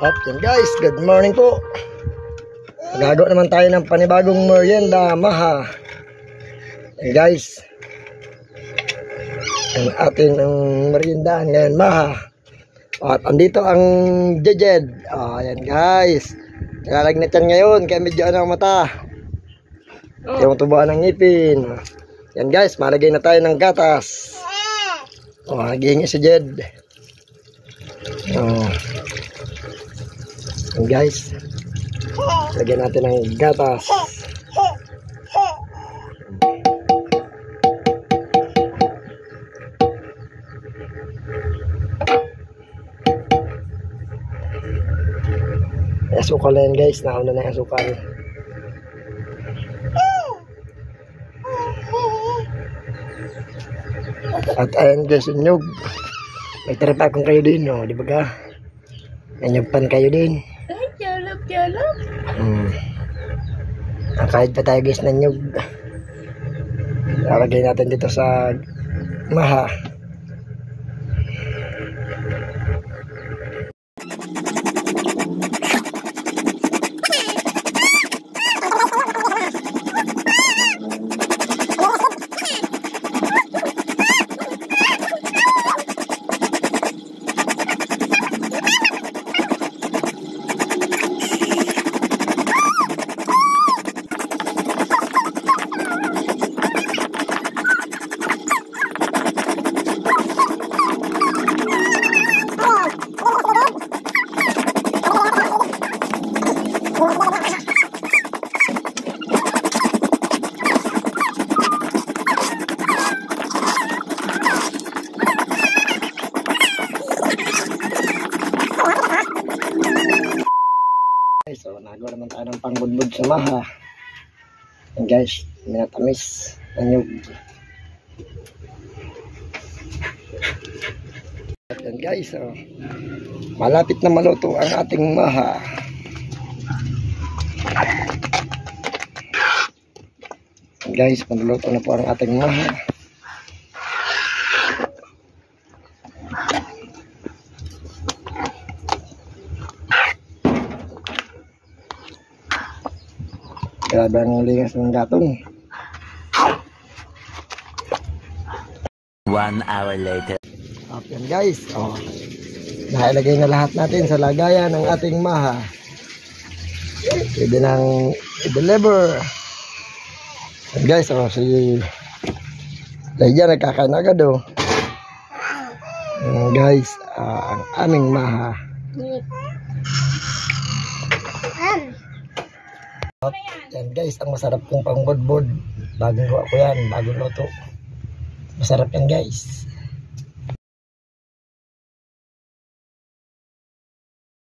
Up yan guys, good morning po. Gagawa naman tayo ng panibagong merienda, maha. Yan guys, ang ating merienda ngayon, maha. At andito ang jejed. Yan guys, nalalagnat yan ngayon kaya medyo ang mata, yung tubuan ng ngipin. Yan guys, malagay na tayo ng gatas. Nagihingi si Jed. Yan guys, lagyan natin ng gatas. Asukal na yan guys, nauna na yung asukal. At ayan guys, yung nyug. May tarapakong kayo din, no? Di ba ka? May nyugpan kayo din. Yalap. Kahit pa tayo guys ng nyug. Lalagay natin dito sa maha. So, nagawa naman tayo ng pangbudbud sa maha. Yan guys, minatamis ng nyug. Yan guys, malapit na maluto ang ating maha. Yan guys, maluluto na po ang ating maha. Grabe ang lingas ng gatong. 1 hour later. Yan guys, nailagay na lahat natin sa lagayan ng ating maha. Pwede nang i-deliver. Yan guys, si Lydia nagkakain agad Yan guys, ang aming maha. Yan guys, ang masarap kong pangbudbud. Bagong gawa ko yan, bagong luto. Masarap yan guys.